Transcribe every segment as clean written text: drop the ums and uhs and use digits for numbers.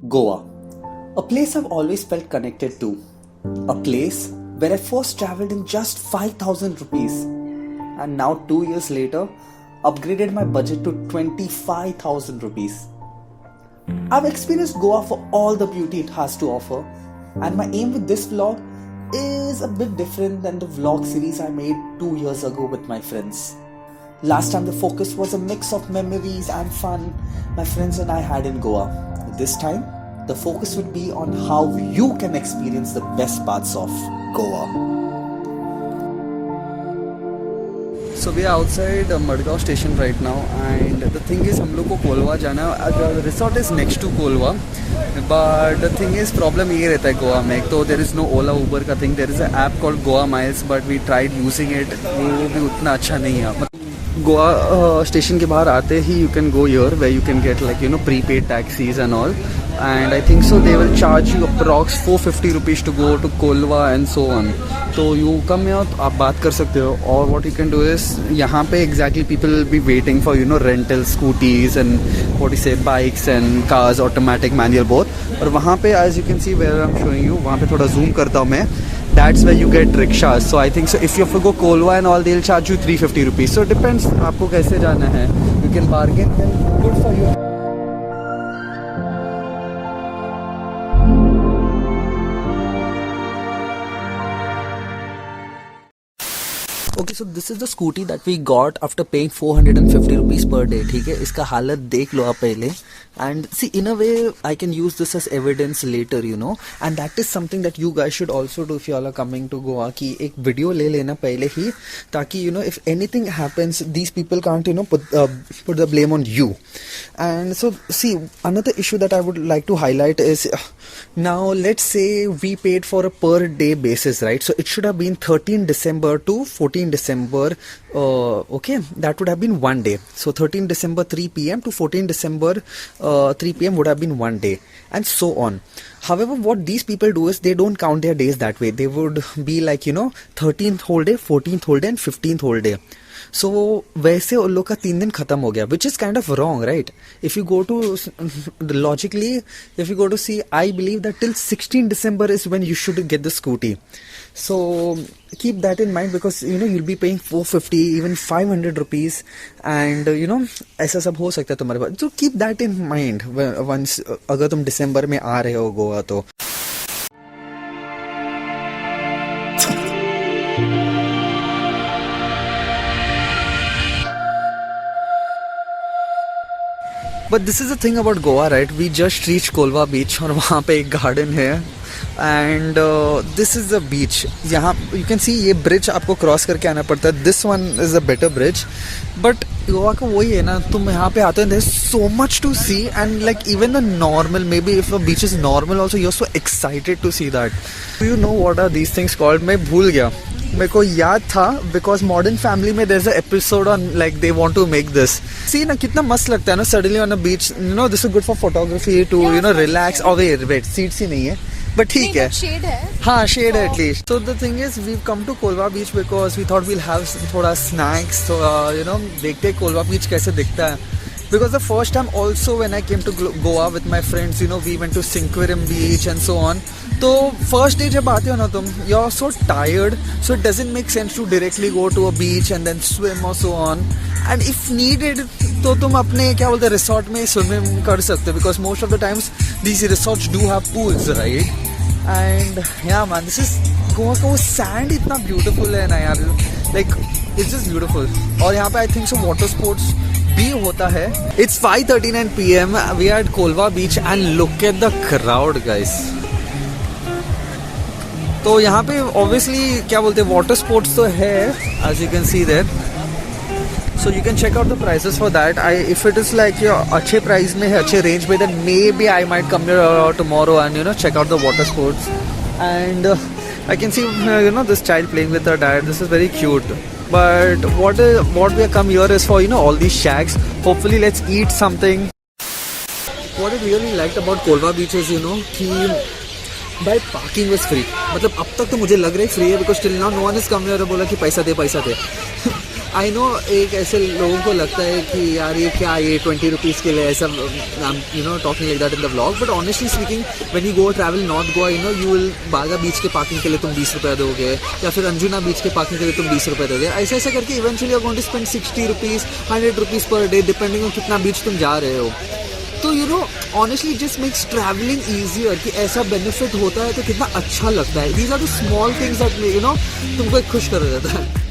Goa, a place I've always felt connected to. A place where I first traveled in just 5,000 rupees and now 2 years later upgraded my budget to 25,000 rupees. I've experienced Goa for all the beauty it has to offer, and my aim with this vlog is a bit different than the vlog series I made 2 years ago with my friends. Last time the focus was a mix of memories and fun my friends and I had in Goa. This time, the focus would be on how you can experience the best parts of Goa. So we are outside Madgaon station right now, and the thing is हम लोग को कोलवा जाना है. The resort is next to Kolwa, but the thing is problem ये रहता है गोवा में. एक तो there is no Ola Uber का thing. There is an app called Goa Miles, but we tried using it. वो भी उतना अच्छा नहीं है. गोवा स्टेशन के बाहर आते ही you can go here where you can get like prepaid taxis and all, and I think so they will charge you approx 450 rupees to go to Kolwa and so on. तो you come here, आप बात कर सकते हो. और what you can do is यहाँ पे exactly people will be waiting for rental scooties and what you say bikes and cars, automatic, manual both. और वहाँ पे as you can see where I'm showing you, वहाँ पे थोड़ा zoom करता हूँ मैं. That's where you get rickshaws. So I think so if you have to go Kolwa and all, they'll charge you 350 rupees. So it depends आपको कैसे जाना है. You can bargain and good for you. Okay, so this is the scooty that we got after paying 450 rupees per day. ठीक है, इसका हालत देख लो आप पहले. And see, in a way, I can use this as evidence later, and that is something that you guys should also do if you all are coming to Goa. कि एक video ले लेना पहले ही, ताकि if anything happens, these people can't put the blame on you. And so see, another issue that I would like to highlight is now let's say we paid for a per day basis, right? So it should have been 13 December to 14 December. Okay, that would have been one day. So 13 December 3 p.m. to 14 December 3 p.m. would have been one day, and so on. However, what these people do is they don't count their days that way. They would be like 13th whole day, 14th whole day and 15th whole day. So वैसे उन लोग का 3 दिन खत्म हो गया, which is kind of wrong, right? If you go to logically, if you go to see, I believe that till 16 December is when you should get the scooty. So keep that in mind, because you'll be paying 450, even 500 rupees, and ऐसा सब हो सकता है तुम्हारे पास. So keep that in mind once अगर तुम दिसंबर में आ रहे हो गोवा तो. But this is the thing about Goa, right? We just reached Kolwa beach और वहाँ पे एक garden है, and this is the beach. यहाँ you can see ये bridge आपको cross करके आना पड़ता है. This one is a better bridge, but Goa का वही है ना, तुम यहाँ पे आते हो, there's so much to see, and like even the normal, maybe if a beach is normal also, you're so excited to see that. Do you know what are these things called? मैं भूल गया. मेरे को याद था because Modern Family में there's an episode on like they want to make this. See ना कितना मस्त लगता है ना, suddenly on a beach, this is good for photography to relax. Oh wait, seats ही नहीं है, but ठीक है. Shade है. हाँ, shade है at least. So the thing is, we've come to Kolwa beach because we thought we'll have थोड़ा snacks. So देखते हैं Kolwa beach कैसे दिखता है. Because the first time also when I came to Goa with my friends, we went to Cinquerim beach and so on. तो first day जब आते हो ना तुम, you're so tired, so it doesn't make sense to directly go to a beach and then swim or so on. And if needed, तो तुम अपने क्या बोलते हैं resort में swimming कर सकते हो, because most of the times these resorts do have pools, right? And yeah man, this is Goa का वो sand इतना beautiful है ना यार, like it's just beautiful. और यहाँ पे I think so water sports भी होता है. It's 5:39 p.m. We are at Kolwa beach and look at the crowd, guys. तो यहाँ पे obviously क्या बोलते हैं water sports तो है, as you can see there. So you can check out the prices for that. If it is like अच्छे price में है, अच्छे range में, then maybe I might come here tomorrow and check out the water sports. And I can see this child playing with her dad. This is very cute. But what we have come here is for all these shacks. Hopefully let's eat something. What I really liked about Kolwa beach is कि भाई parking was free. मतलब अब तक तो मुझे लग रहा है free है, because till now no one is come here और बोला कि पैसा दे. आई नो एक ऐसे लोगों को लगता है कि यार ये क्या, ये 20 रुपीज़ के लिए ऐसा, you know talking like that in the vlog, but honestly speaking when you go travel north Goa, you know you will बागा बीच के पार्किंग के लिए तुम 20 रुपये दोगे, या फिर अंजुना बीच के पार्किंग के लिए तुम 20 रुपये दोगे, ऐसे ऐसे करके eventually you are going to spend 60 rupees 100 rupees per day, depending on कितना बीच तुम जा रहे हो। तो you know honestly just makes travelling easier कि ऐसा बेनिफिट होता है तो कितना अच्छा लगता है। These are the small things that you know तुमको एक खुश कर देता है।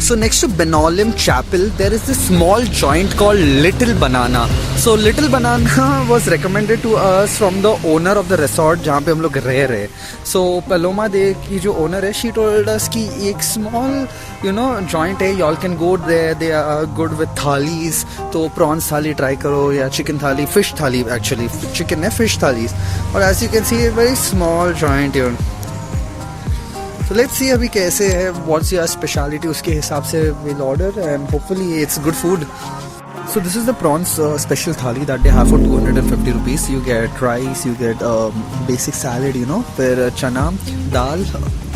So next to Benolim Chapel, there is this small joint called Little Banana. So Little Banana was recommended to us from the owner of the resort जहाँ पे हम लोग रह रहे। So Paloma Day की जो owner है, she told us कि एक small you know joint है, y'all can go there, they are good with thalis, तो prawns थाली try करो या chicken थाली, fish थाली actually, chicken है fish थालीस, और as you can see a very small joint here. So let's see अभी कैसे है, what's your speciality, उसके हिसाब से we'll order and hopefully it's good food. So this is the prawns special thali that they have for 250 rupees. You get rice, you get basic salad, you know, फिर chana, dal,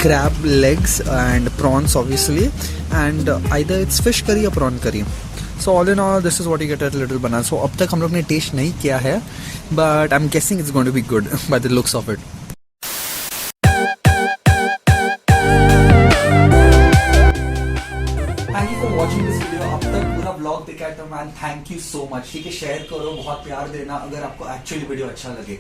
crab legs and prawns obviously, and either it's fish curry or prawn curry. So all in all, this is what you get at Little Banana. So अब तक हम लोग ने test नहीं किया है, but I'm guessing it's going to be good by the looks of it. Thank you for watching this video. अब तक पूरा ब्लॉग देखा है तो man thank you so much. ठीक है, शेयर करो, बहुत प्यार देना अगर आपको एक्चुअली वीडियो अच्छा लगे।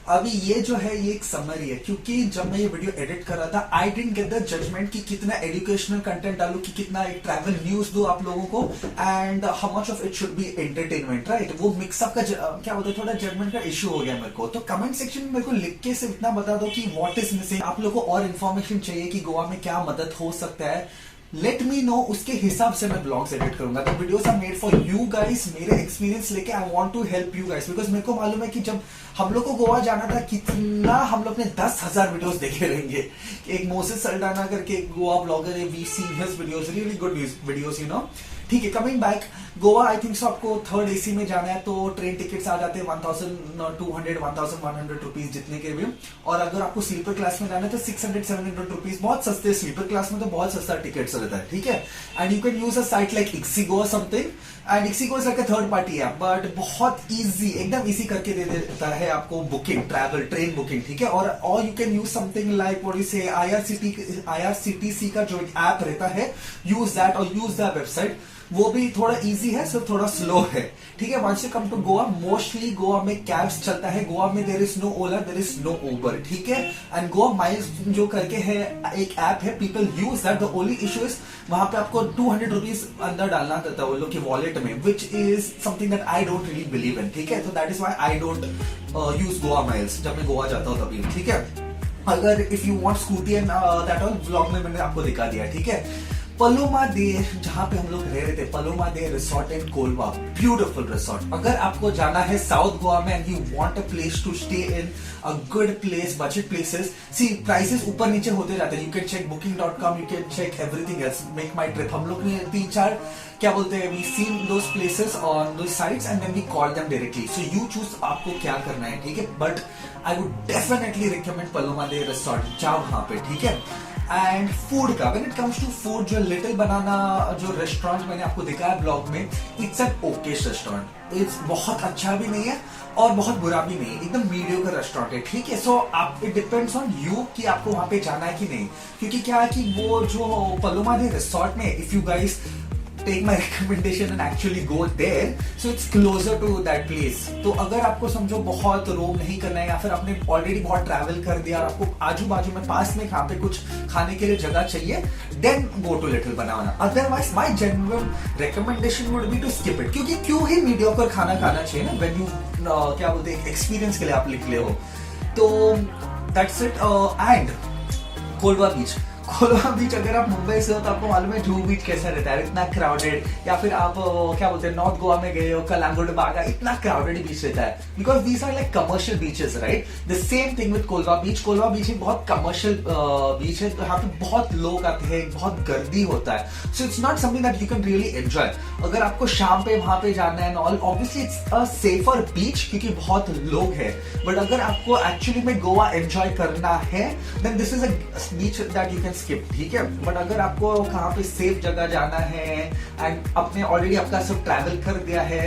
अभी ये जो है ये एक समरी है, क्योंकि जब मैं ये वीडियो एडिट कर रहा था I didn't get the judgement कि कितना एजुकेशनल कंटेंट डालूं, कि कितना एक ट्रैवल न्यूज दूं आप लोगों को, and how much of it should be entertainment, right. वो मिक्सअप का क्या बोलते हैं, थोड़ा जजमेंट का इशू हो गया मेरे को। तो कमेंट सेक्शन में मेरे को लिख के सिर्फ इतना बता दो कि व्हाट इज मिसिंग, आप लोगों को और इन्फॉर्मेशन चाहिए कि गोवा में क्या मदद हो सकता है, लेट मी नो, उसके हिसाब से मैं ब्लॉग्स एडिट करूंगा। The videos are made for you guys, मेरे एक्सपीरियंस लेके I want to help you guys, because मेरे को मालूम है कि जब हम लोग को गोवा जाना था कितना हम लोग ने 10,000 वीडियोस देखे रहेंगे। एक मोसेस सल्डाना करके एक गोवा ब्लॉगर है, we see his videos, really good videos, you know. ठीक है, coming back, Goa I think so आपको थर्ड एसी में जाना है तो ट्रेन टिकट्स आ जाते हैं 1200 1100 रुपीज जितने के भी, और अगर आपको स्लीपर क्लास में जाना है तो 600-700 रुपीज, बहुत सस्ते। स्लीपर क्लास में तो बहुत सस्ता टिकट्स रहता है, ठीक है। And you can use a site like Ixigo something, and Ixigo is like a third party app, but बहुत इजी, एकदम इजी करके दे देता है आपको बुकिंग, ट्रैवल ट्रेन बुकिंग, ठीक है। और you can use something like what you से IRCTC का जो ऐप रहता है, यूज दैट और यूज द वेबसाइट, वो भी थोड़ा इजी है, सिर्फ थोड़ा स्लो है, ठीक है। Once you come to Goa, mostly Goa में कैब्स चलता है, गोवा में there is no Ola, there is no Uber, ठीक है। एंड गोवा माइल्स जो करके है एक ऐप है, people use that. The only issue is वहां पे आपको 200 रुपीज अंदर डालना देता है वो लोग की वॉलेट में, which is something that I don't really believe in, ठीक है। तो that is why I don't use Goa miles जब मैं गोवा जाता हूँ तभी, ठीक है। अगर if you want scooty and that all vlog में मैंने आपको दिखा दिया, ठीक है। पलोमा दे, जहां पे हम लोग रह रहे थे, Paloma de resort in Colva, beautiful resort. अगर आपको जाना है साउथ गोवा में and you want a place to stay in, a good place, budget places, see prices ऊपर नीचे होते जाते हैं, you can check booking.com, you can check everything else, MakeMyTrip. हम लोग ने 3-4 क्या बोलते हैं, we seen those places on those sites and then we call them directly. So you choose आपको क्या करना है, ठीक है। But I would definitely recommend Paloma de resort, जाओ वहां पे, ठीक है। एंड फूड का, when it comes to food, जो लिटिल बनाना जो रेस्टोरेंट मैंने आपको दिखाया ब्लॉग में, it's an okayish restaurant. It's बहुत अच्छा भी नहीं है और बहुत बुरा भी नहीं है, एकदम मीडियोकर रेस्टोरेंट है, ठीक है। सो आप, इट डिपेंड्स ऑन यू कि आपको वहां पे जाना है कि नहीं, क्योंकि क्या है कि वो जो पलोमा दे रिसोर्ट में, if you guys take my recommendation and actually go there, so it's closer to that place. तो अगर आपको समझो बहुत रोम नहीं करना है, या फिर आपने ऑलरेडी बहुत ट्रैवल कर दिया और आपको आजू बाजू में पास में कहाँ पे कुछ खाने के लिए जगह चाहिए, then go to Little Banana. Otherwise my genuine recommendation would be to skip it, क्योंकि क्यों ही मीडियोकर खाना खाना चाहिए ना, when you क्या बोलते हैं, एक्सपीरियंस के लिए आप निकले हो। तो that's it. And Kolwa beach, Colva बीच अगर आप मुंबई से हो तो आपको मालूम है जुहू बीच कैसा रहता है, इतना क्राउडेड। या फिर आप क्या बोलते हैं, नॉर्थ गोवा में गए हो, कलांगुट बागा, इतना क्राउडेड बीच रहता है, because these are like commercial beaches, right. The same thing with Colva beach. Colva beach एक बहुत कमर्शियल बीच है, तो यहाँ पे बहुत लोग आते हैं, बहुत गर्दी होता है, so it's not something that you can really enjoy. अगर आपको शाम पे वहां पे जाना है all, obviously it's a safer beach क्योंकि बहुत लोग है, बट अगर आपको एक्चुअली में गोवा एंजॉय करना है, then this is a beach that you can skip, ठीक है। बट अगर आपको कहाँ पे सेफ जगह जाना है एंड आपने ऑलरेडी आपका सब ट्रैवल कर दिया है,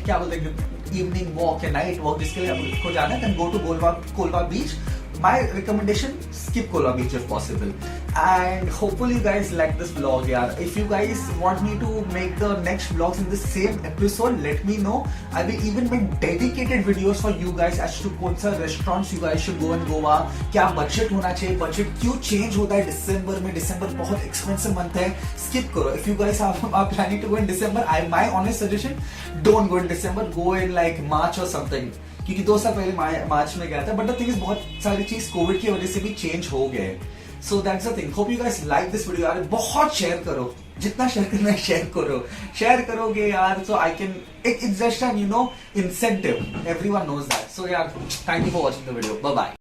क्या बोलते हैं, इवनिंग वॉक या नाइट वॉक जिसके लिए आपको जाना है, then go to Colva beach. My recommendation, skip Kola Beach if possible. And hopefully you guys like this vlog, yaar. If you guys want me to make the next vlogs in the same episode, let me know. I will even make dedicated videos for you guys as to कौन सा restaurants you guys should go in Goa, क्या budget होना चाहिए, budget क्यों change होता है दिसंबर में, दिसंबर बहुत expensive month है, skip करो. If you guys are planning to go in December, my honest suggestion, don't go in December, go in like March or something. क्योंकि 2 साल पहले मार्च में गया था, बट द थिंग इज बहुत सारी चीज कोविड की वजह से भी चेंज हो गए। So that's the thing. Hope you guys like this video यार, बहुत शेयर करो, जितना शेयर करना है शेयर करोगे यार, so I can, it's just an incentive, everyone knows that. So यार, thank you for watching the video, bye bye.